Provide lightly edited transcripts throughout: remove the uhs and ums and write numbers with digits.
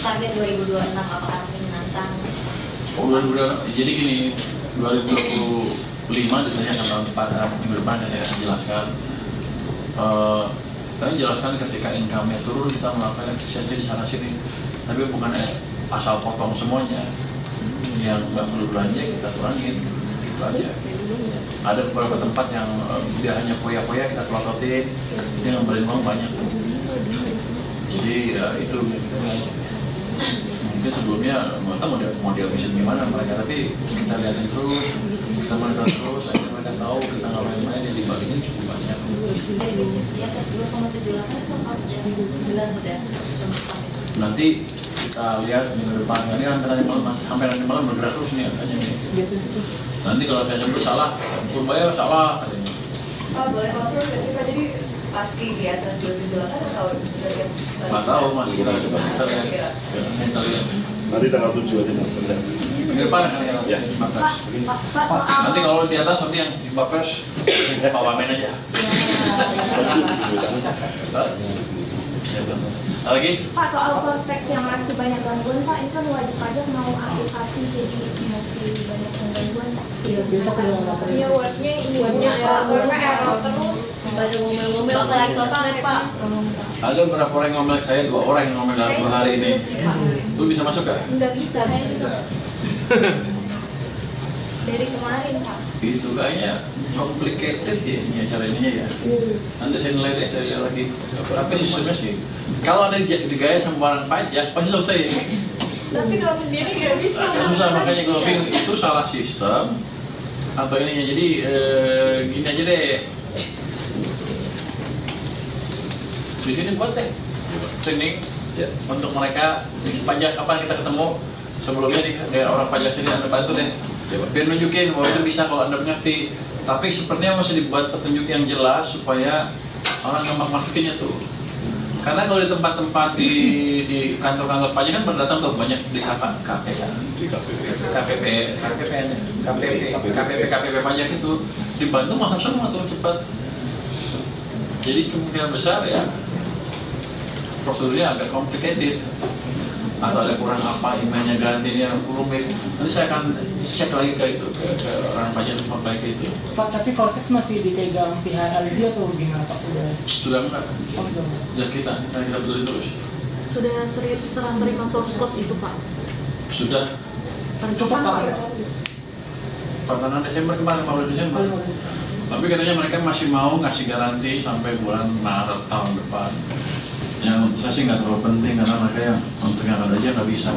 target 2026 apakah akan menantang? 2026, jadi gini, 2025 biasanya akan tahun depan, minggu depan saya jelaskan. Saya jelaskan ketika income-nya turun kita melakukan efisiensi di sana sini, tapi bukan asal potong semuanya. Yang nggak perlu belanja kita kurangin, gitu aja. Ada beberapa tempat yang dia hanya poya-poya kita pelototin, dia ngambilin uang banyak. Jadi itu mungkin sebelumnya mau dihabisin gimana mereka, tapi kita lihatin terus, kita monitor terus, akhirnya mereka tahu kita nggak main-main, jadi bagian cukup banyak. Di atas 2,78 itu kalau dari bulan udah Nanti kita lihat minggu depan, ini sampai nanti malam bergerak terus nih angkanya nih. Nanti kalau saya sebut salah, Purbaia salah katanya. Pak, boleh kontrol nggak sih Pak? Jadi pasti di atas 278 atau sebenarnya? Nggak tahu mas, kita coba kita lihat. Nanti tanggal 7 aja kerja. Minggu depan akan kita Ya. Nanti kalau di atas nanti yang di Bapers Pak Wamen aja. Lagi? Pak, soal konteks yang masih banyak gangguan Pak, ini kan wajib pajak mau aplikasi jadi masih banyak gangguan Pak. Iya, besok udah nggak perlu. Iya, webnya ini Webnya error terus. Ada ngomel-ngomel ke sosmed Pak. Ada berapa orang yang ngomel saya, 2 orang yang ngomel dalam 2 hari ini. Lu bisa masuk gak? Nggak bisa. Dari kemarin Pak. Itu kayaknya complicated ya ini cara ininya ya. Nanti saya nilai deh, saya lihat lagi. Apa sistemnya sih? Kalau ada digaya sama barang pajak, pasti selesai. Tapi kalau sendiri nggak bisa. Susah, makanya gue bingung itu salah sistem atau ininya. Jadi gini aja deh. Di sini buat deh training untuk mereka pajak kapan kita ketemu sebelumnya di orang pajak sini Anda bantu deh. Biar nunjukin bahwa itu bisa kalau Anda mengerti. Tapi sepertinya masih dibuat petunjuk yang jelas supaya orang gampang masukinnya tuh. Karena kalau di tempat-tempat di kantor-kantor pajak kan berdatang tuh banyak di KPP pajak itu dibantu masuk semua tuh cepat. Jadi kemungkinan besar ya prosedurnya agak complicated atau ada kurang apa, emailnya gantinya rumit. Nanti saya akan cek lagi ke orang pajak tempat baik itu. Pak, tapi Cortex masih dipegang pihak LG atau gimana Pak? Sudah enggak? Oh, sudah enggak. Dan kita betulin terus. Sudah serah terima source code itu Pak. Sudah. Cepat Pak. Pertengahan Desember kemarin, 15 Desember. Tapi katanya mereka masih mau ngasih garansi sampai bulan Maret tahun depan. Yang untuk saya sih nggak terlalu penting karena mereka yang untuk yang ada aja nggak bisa.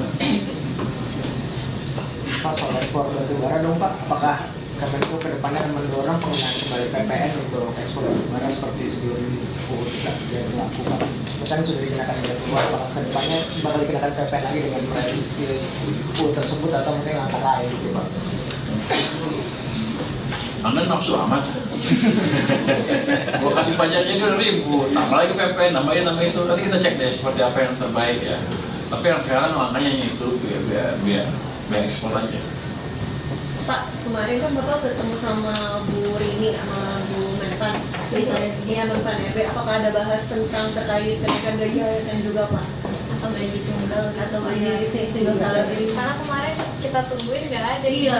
Pak, soal ekspor batubara dong Pak, apakah Kemenko ke depannya akan mendorong penggunaan kembali PPN untuk ekspor batubara seperti sebelum UU tidak berlaku Pak? Kan sudah dikenakan biaya keluar, apakah ke depannya bakal dikenakan PPN lagi dengan merevisi UU tersebut atau mungkin langkah lain gitu Pak? Anda nafsu amat. Gua kasih pajaknya udah ribut, tambah lagi PPN, nambahin itu. Nanti kita cek deh seperti apa yang terbaik ya. Tapi yang sekarang langkahnya itu biar ekspor aja. Pak, kemarin kan Bapak bertemu sama Bu Rini sama Bu Menpan. Iya, Menpan RB. Apakah ada bahas tentang terkait kenaikan gaji ASN juga Pak? Atau gaji tunggal Atau gaji single salary? Karena kemarin kita tungguin nggak ada. Iya.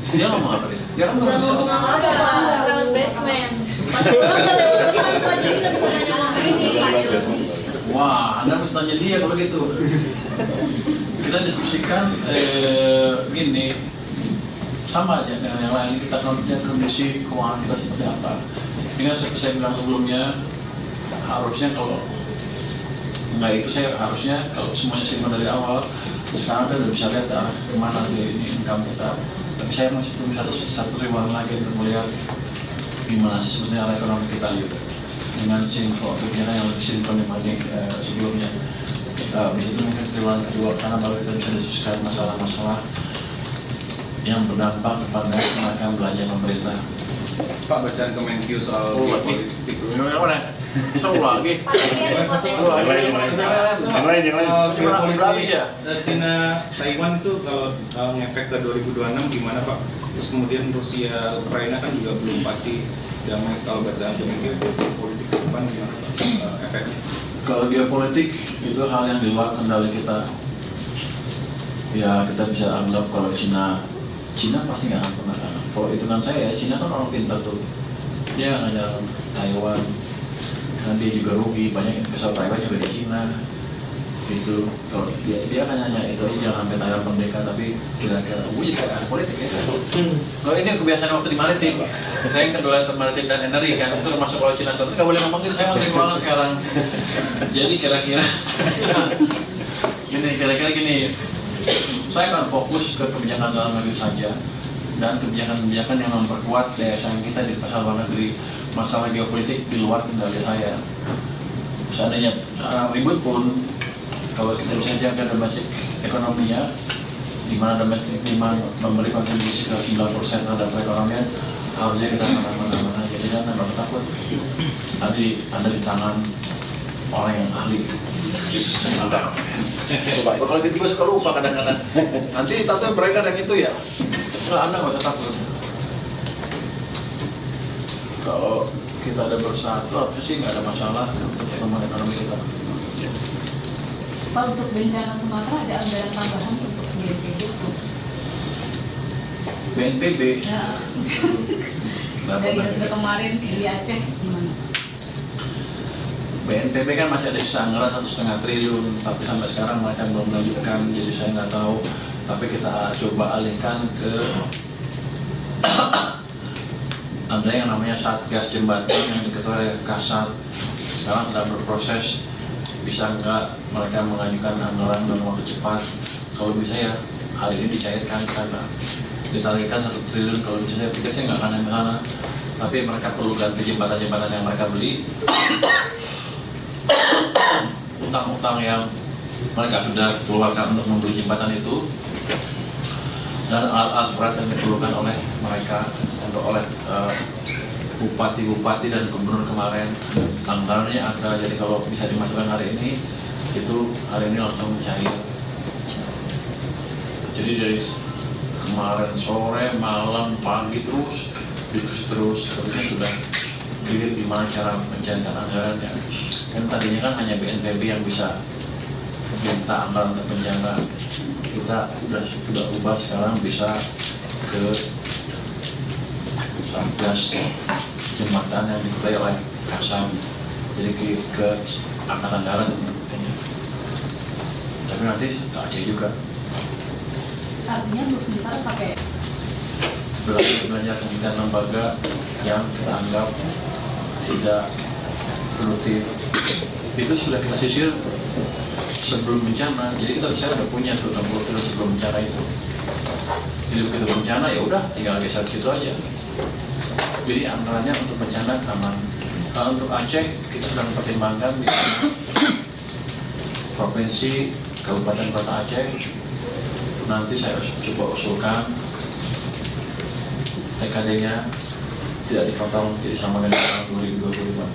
Dia ngomong apa nih? Dia kan Nggak ngomong Ada apa-apa. private basement. Pas pulang nggak lewat depan Pak, jadi nggak bisa nanya sama ini. Wah, Anda mesti tanya dia kalau gitu. Kita diskusikan gini, sama aja dengan yang lain. Kita lihat kondisi keuangan kita seperti apa. Dengan seperti saya bilang sebelumnya, harusnya kalau nggak itu saya harusnya kalau semuanya simpan dari awal, sekarang kita udah bisa lihat arah kemana ini income kita. Tapi saya masih tunggu satu triwulan lagi untuk melihat gimana sih sebetulnya arah ekonomi kita gitu. Dengan sinkron, kebijakan yang lebih sinkron dibanding sebelumnya. Bisa itu mungkin triwulan kedua karena baru kita bisa diskusikan masalah-masalah yang berdampak kepada kenaikan belanja pemerintah. Pak, bacaan Kemenkyu soal politik. Yang mana? Soal lagi. Yang lain. Habis ya? Cina Taiwan itu kalau ngefek ke 2026 gimana Pak? Terus kemudian Rusia Ukraina kan juga belum pasti damai. Kalau bacaan Kemenkyu politik ke depan gimana Pak efeknya? Kalau geopolitik itu hal yang di luar kendali kita. Ya kita bisa anggap kalau Cina pasti nggak akan pernah kalah. Kalau hitungan saya, Cina kan orang pintar tuh. Dia nggak hanya Taiwan, karena dia juga rugi, banyak pesawat Taiwan juga di Cina. Gitu. Kalau dia kan hanya itu aja, jangan sampai Taiwan merdeka, tapi kira-kira jadi kayak politik ya. Kalau ini kebiasaan waktu di maritim, saya yang kedua maritim dan energi kan, itu termasuk kalau Cina tapi nggak boleh ngomong gitu, saya menteri keuangan sekarang. Jadi kira-kira gini, saya akan fokus ke kebijakan dalam negeri saja dan kebijakan-kebijakan yang memperkuat daya saing kita di pasar luar negeri. Masalah geopolitik di luar kendali saya. Seandainya ribut pun, kalau kita bisa jaga domestik ekonominya, di mana domestik demand memberi kontribusi ke 9% terhadap perekonomian, harusnya kita aman-aman aja. Jadi jangan takut. Tadi ada di tangan orang yang ahli. Mantap. Kalau gitu gue suka lupa kadang-kadang. Nanti tato beredar yang itu ya. Nggak, Anda nggak usah takut. Kalau kita ada bersatu, harusnya sih nggak ada masalah untuk pertumbuhan ekonomi kita. Pak, untuk bencana Sumatera ada anggaran tambahan untuk BNPB? BNPB? Ya. Dari hasil kemarin di Aceh gimana? BNPB kan masih ada sisa anggaran 1,5 triliun, tapi sampai sekarang mereka belum melanjutkan, jadi saya nggak tahu. Tapi kita coba alihkan ke ada yang namanya Satgas Jembatan yang diketuai oleh Kasat. Sekarang sedang berproses, bisa nggak mereka mengajukan anggaran dalam waktu cepat. Kalau bisa ya hari ini dicairkan karena ditargetkan 1 triliun. Kalau bisa saya pikir saya nggak akan ke sana, tapi mereka perlu ganti jembatan-jembatan yang mereka beli. Utang-utang yang mereka sudah keluarkan untuk membeli jembatan itu, dan alat-alat berat yang diperlukan oleh mereka oleh bupati-bupati dan gubernur kemarin, anggarannya ada. Jadi kalau bisa dimasukkan hari ini, itu hari ini langsung cair. Jadi dari kemarin sore, malam, pagi terus harusnya sudah dilihat gimana cara pencairan anggarannya. Kan tadinya kan hanya BNPB yang bisa minta anggaran untuk penjara. Kita sudah ubah sekarang bisa ke Satgas Jembatan yang diketuai oleh Kasam. Jadi ke Angkatan Darat. Tapi nanti ke Aceh juga. Artinya untuk sementara pakai belanja kementerian lembaga yang kita anggap tidak produktif, itu sudah kita sisir sebelum bencana. Jadi saya udah punya tuh 60 triliun sebelum bencana itu. Jadi begitu bencana ya udah tinggal geser situ aja. Jadi anggarannya untuk bencana aman. Kalau untuk Aceh kita sedang mempertimbangkan di provinsi, kabupaten, kota Aceh. Nanti saya coba usulkan TKD-nya tidak dipotong jadi sama dengan tahun 2025.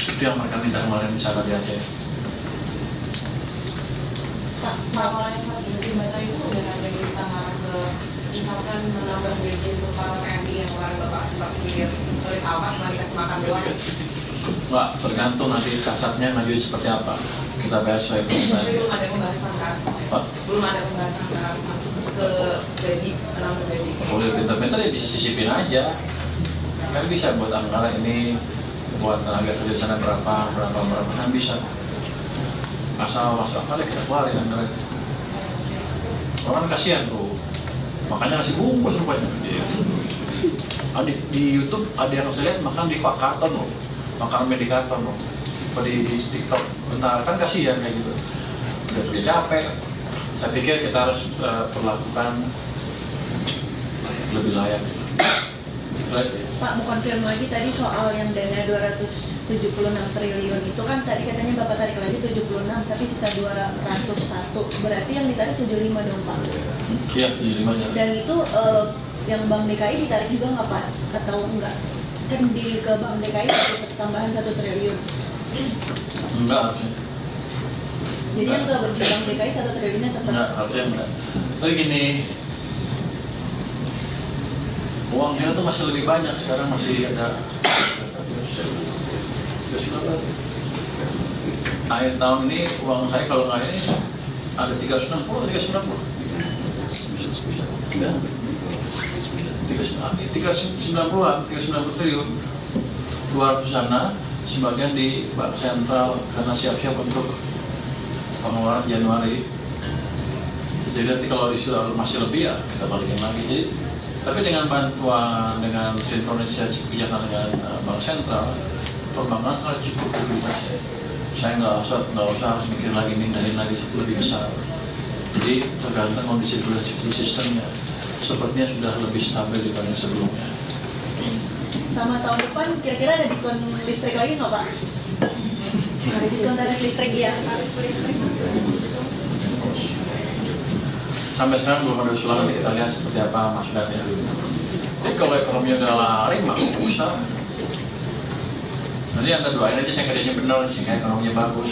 Itu yang mereka minta kemarin di sana di Aceh. Pak, awalnya saat jembatan itu udah ada kita ngarah ke misalkan menambah gaji untuk para TNI yang kemarin Bapak sempat sindir oleh Awak, cuma dikasih makan doang. Mbak, tergantung nanti kasatnya ngajuin seperti apa. Kita bahas sesuai permintaan. Tapi belum ada pembahasan ke arah sana. Pak? Belum ada pembahasan ke arah sana ke gaji, menambah gaji. Boleh pintar-pintar ya bisa sisipin aja. Kan bisa buat anggaran ini, buat tenaga kerja sana berapa kan bisa. Asal masuk akal ya kita keluarin anggaran. Orang kasihan tuh, makanya nasi bungkus rupanya. Di YouTube ada yang saya lihat makan di karton loh, makan di karton loh, di TikTok. Bentar kan kasihan kayak gitu. Udah kerja capek. Saya pikir kita harus perlakukan lebih layak. Pak, mau konfirm lagi tadi soal yang dana 276 triliun itu kan tadi katanya Bapak tarik lagi 76 tapi sisa 201, berarti yang ditarik 75 dong Pak? Iya, 75 aja. Dan itu yang Bank DKI ditarik juga nggak Pak? Atau enggak? Kan ke Bank DKI ada tambahan 1 triliun. Enggak harusnya. Jadi yang ke Bank DKI 1 triliunnya tetap? Enggak, harusnya enggak. Tapi gini, uangnya tuh masih lebih banyak, sekarang masih ada. Akhir tahun ini uang saya kalau nggak ini Ada 360, 390. 390-an, 390 triliun. 200 sana, sebagian di Bank Sentral karena siap-siap untuk pengeluaran Januari. Jadi nanti kalau isu masih lebih ya kita balikin lagi. Jadi, tapi dengan bantuan, dengan sinkronisasi kebijakan dengan Bank Sentral, perbankan sudah cukup likuiditas ya. Saya nggak usah harus mikir lagi mindahin lagi lebih besar. Jadi tergantung kondisi sistemnya. Sepertinya sudah lebih stabil dibanding sebelumnya. Sama tahun depan kira-kira ada diskon listrik lagi nggak Pak? Ada diskon tarif listrik ya? Sampai sekarang belum ada usulan, nanti kita lihat seperti apa maksudnya. Jadi kalau ekonominya nggak lari, maka usah. Nanti Anda doain aja saya kerjanya benar sehingga ekonominya bagus.